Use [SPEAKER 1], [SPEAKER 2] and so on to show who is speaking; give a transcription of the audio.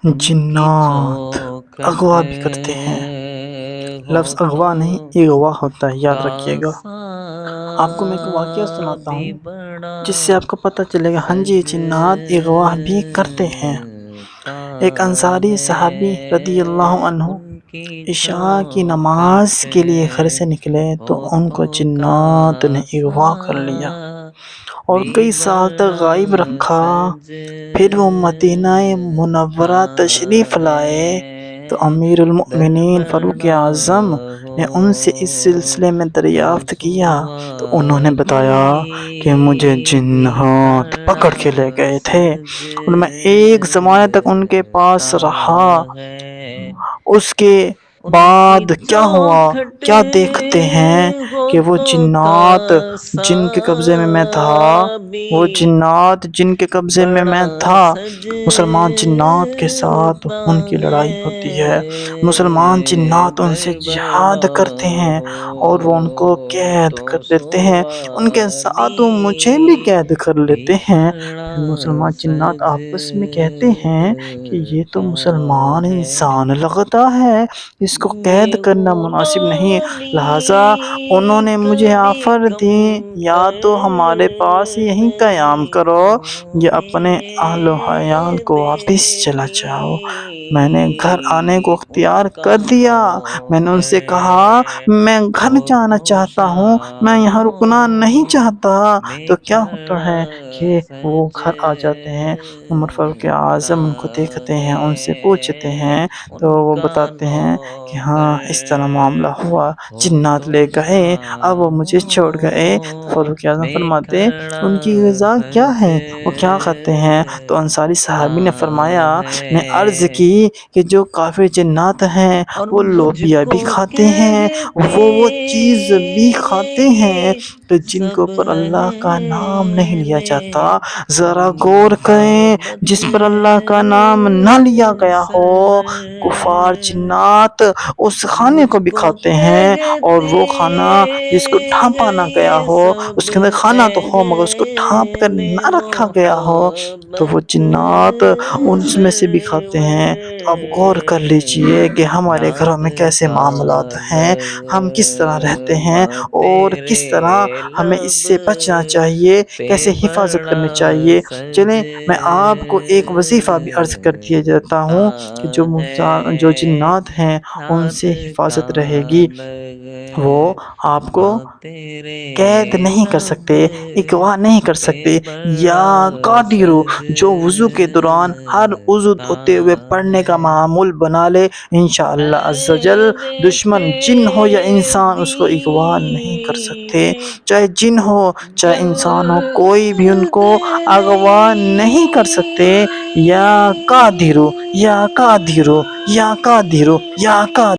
[SPEAKER 1] ان کی
[SPEAKER 2] جنات
[SPEAKER 1] چوکھٹ
[SPEAKER 2] اغوا بھی کرتے ہیں۔
[SPEAKER 1] ہو
[SPEAKER 2] لفظ
[SPEAKER 1] تو
[SPEAKER 2] اغوا نہیں اغوا ہوتا ہے، یاد رکھیے گا۔
[SPEAKER 1] کاسا
[SPEAKER 2] آپ کو میں ایک واقعہ سناتا
[SPEAKER 1] بھی
[SPEAKER 2] ہوں
[SPEAKER 1] بڑا
[SPEAKER 2] جس سے آپ کو پتہ چلے گا، ہاں جی جنات اغوا بھی کرتے ہیں۔
[SPEAKER 1] سجتا
[SPEAKER 2] ایک انصاری
[SPEAKER 1] ہے
[SPEAKER 2] صحابی رضی اللہ عنہ
[SPEAKER 1] ان کی
[SPEAKER 2] عشاء کی نماز
[SPEAKER 1] چوکھٹ
[SPEAKER 2] کے لیے گھر سے نکلے تو ان کو
[SPEAKER 1] ہو
[SPEAKER 2] جنات نے
[SPEAKER 1] کاسا
[SPEAKER 2] اغوا کر لیا اور
[SPEAKER 1] بھی
[SPEAKER 2] کئی سال تک
[SPEAKER 1] بڑا
[SPEAKER 2] غائب رکھا۔ پھر وہ مدینہ
[SPEAKER 1] سجتا
[SPEAKER 2] منورہ تشریف لائے تو
[SPEAKER 1] ہے
[SPEAKER 2] امیر
[SPEAKER 1] در
[SPEAKER 2] المؤمنین فاروق
[SPEAKER 1] بنا
[SPEAKER 2] اعظم نے ان سے اس سلسلے میں دریافت کیا تو انہوں نے
[SPEAKER 1] اغوا
[SPEAKER 2] بتایا کہ مجھے
[SPEAKER 1] بھی
[SPEAKER 2] جنات پکڑ کے لے
[SPEAKER 1] بڑا
[SPEAKER 2] گئے تھے اور میں ایک زمانے تک ان کے
[SPEAKER 1] سجتا
[SPEAKER 2] پاس رہا۔
[SPEAKER 1] ہے
[SPEAKER 2] اس کے
[SPEAKER 1] ان کی
[SPEAKER 2] بعد کیا ہوا؟
[SPEAKER 1] چوکھٹ
[SPEAKER 2] کیا دیکھتے ہیں
[SPEAKER 1] ہو
[SPEAKER 2] کہ وہ
[SPEAKER 1] تو
[SPEAKER 2] جنات جن کے قبضے میں میں تھا، وہ
[SPEAKER 1] بھی
[SPEAKER 2] جنات جن کے قبضے میں
[SPEAKER 1] بڑا
[SPEAKER 2] میں تھا، مسلمان جنات کے ساتھ
[SPEAKER 1] سجتا
[SPEAKER 2] ان کی لڑائی ہوتی ہے۔ مسلمان
[SPEAKER 1] ہے
[SPEAKER 2] جنات ان سے
[SPEAKER 1] در
[SPEAKER 2] جہاد
[SPEAKER 1] بنا
[SPEAKER 2] کرتے ہیں اور وہ ان کو
[SPEAKER 1] ہو
[SPEAKER 2] قید کر
[SPEAKER 1] تو
[SPEAKER 2] لیتے ہیں، ان کے ساتھ وہ مجھے بھی قید کر
[SPEAKER 1] بھی
[SPEAKER 2] لیتے ہیں۔
[SPEAKER 1] بڑا
[SPEAKER 2] پھر مسلمان جنات آپس میں کہتے ہیں کہ یہ تو
[SPEAKER 1] سجتا
[SPEAKER 2] مسلمان
[SPEAKER 1] ہے
[SPEAKER 2] انسان لگتا ہے، اس کو قید
[SPEAKER 1] یہ
[SPEAKER 2] کرنا
[SPEAKER 1] وہ
[SPEAKER 2] مناسب نہیں، لہٰذا انہوں
[SPEAKER 1] ڈولی
[SPEAKER 2] نے مجھے
[SPEAKER 1] کبھی
[SPEAKER 2] آفر
[SPEAKER 1] کم
[SPEAKER 2] دی، یا تو ہمارے پاس یہیں قیام
[SPEAKER 1] تر
[SPEAKER 2] کرو یا اپنے اہل و عیال
[SPEAKER 1] ہونے
[SPEAKER 2] کو واپس چلا
[SPEAKER 1] دے
[SPEAKER 2] جاؤ۔ میں نے گھر آنے کو
[SPEAKER 1] ان
[SPEAKER 2] اختیار
[SPEAKER 1] کا
[SPEAKER 2] کر دیا۔ میں نے ان سے کہا
[SPEAKER 1] ہے
[SPEAKER 2] میں گھر
[SPEAKER 1] وہ
[SPEAKER 2] جانا
[SPEAKER 1] تو
[SPEAKER 2] چاہتا ہوں، میں یہاں رکنا نہیں
[SPEAKER 1] شام
[SPEAKER 2] چاہتا۔
[SPEAKER 1] میں
[SPEAKER 2] تو کیا ہوتا
[SPEAKER 1] کھڑا
[SPEAKER 2] ہے کہ وہ گھر آ جاتے ہیں، عمر فاروق
[SPEAKER 1] سجتا
[SPEAKER 2] اعظم ان کو دیکھتے ہیں، ان سے پوچھتے
[SPEAKER 1] ہے
[SPEAKER 2] ہیں تو
[SPEAKER 1] ان
[SPEAKER 2] وہ
[SPEAKER 1] کا
[SPEAKER 2] بتاتے ہیں کہ ہاں اس طرح معاملہ
[SPEAKER 1] نوکر
[SPEAKER 2] ہوا،
[SPEAKER 1] ہو
[SPEAKER 2] جنات
[SPEAKER 1] تو
[SPEAKER 2] لے گئے، اب وہ مجھے چھوڑ گئے۔ تو
[SPEAKER 1] شام
[SPEAKER 2] فاروق اعظم
[SPEAKER 1] میں
[SPEAKER 2] فرماتے
[SPEAKER 1] کھڑا
[SPEAKER 2] ان کی غذا کیا ہے، وہ کیا کھاتے ہیں؟ تو انصاری
[SPEAKER 1] سجتا
[SPEAKER 2] صحابی نے فرمایا، نے عرض
[SPEAKER 1] ہے
[SPEAKER 2] کی کہ جو کافر جنات ہیں
[SPEAKER 1] اور
[SPEAKER 2] وہ
[SPEAKER 1] مجھ
[SPEAKER 2] لوبیا
[SPEAKER 1] کو
[SPEAKER 2] بھی کھاتے ہیں،
[SPEAKER 1] کہتے
[SPEAKER 2] وہ چیز بھی کھاتے ہیں تو جن کے
[SPEAKER 1] سب
[SPEAKER 2] اوپر اللہ کا نام نہیں لیا جاتا۔
[SPEAKER 1] رہنے
[SPEAKER 2] ذرا غور کریں،
[SPEAKER 1] محبت
[SPEAKER 2] جس پر اللہ کا نام نہ لیا گیا ہو، کفار
[SPEAKER 1] سرور
[SPEAKER 2] جنات اس کھانے
[SPEAKER 1] مجھ
[SPEAKER 2] کو بھی
[SPEAKER 1] کو
[SPEAKER 2] کھاتے ہیں، اور
[SPEAKER 1] کہتے
[SPEAKER 2] وہ کھانا جس کو ڈھانپا نہ گیا ہو، اس کے اندر کھانا تو ہو مگر اس کو ڈھانپ کر
[SPEAKER 1] رہنے
[SPEAKER 2] نہ رکھا گیا ہو، تو وہ
[SPEAKER 1] محبت
[SPEAKER 2] جنات ان میں سے بھی کھاتے ہیں۔ تو آپ غور کر
[SPEAKER 1] سرور
[SPEAKER 2] لیجئے کہ ہمارے گھروں
[SPEAKER 1] نعت
[SPEAKER 2] میں کیسے معاملات ہیں، ہم کس طرح رہتے ہیں
[SPEAKER 1] نغمہ
[SPEAKER 2] اور کس طرح
[SPEAKER 1] تیرے
[SPEAKER 2] ہمیں اس
[SPEAKER 1] لب
[SPEAKER 2] سے بچنا چاہیے،
[SPEAKER 1] پہ
[SPEAKER 2] کیسے حفاظت
[SPEAKER 1] بڑا
[SPEAKER 2] کرنی چاہیے۔ چلیں میں آپ کو ایک وظیفہ بھی عرض کر دیا جاتا
[SPEAKER 1] سجتا
[SPEAKER 2] ہوں کہ جو
[SPEAKER 1] ہے
[SPEAKER 2] جنات ہیں ان
[SPEAKER 1] نعت
[SPEAKER 2] سے
[SPEAKER 1] کا
[SPEAKER 2] حفاظت رہے گی، وہ آپ کو
[SPEAKER 1] نغمہ تیرے
[SPEAKER 2] قید نہیں کر
[SPEAKER 1] لب
[SPEAKER 2] سکتے، اغوا نہیں کر
[SPEAKER 1] پہ
[SPEAKER 2] سکتے۔ یا
[SPEAKER 1] بڑا
[SPEAKER 2] قادر جو وضو کے دوران ہر عضو
[SPEAKER 1] سجتا
[SPEAKER 2] ہوتے ہوئے پڑھنے کا
[SPEAKER 1] ہے
[SPEAKER 2] معمول بنا لے، انشاءاللہ عز و جل
[SPEAKER 1] میرے
[SPEAKER 2] دشمن جن ہو یا انسان اس کو اغوا نہیں کر سکتے،
[SPEAKER 1] دینے
[SPEAKER 2] چاہے جن ہو چاہے انسان ہو، کوئی بھی ان
[SPEAKER 1] جلد
[SPEAKER 2] کو اغوا نہیں کر سکتے۔ یا قادر یا قادر یا قادر یا قادر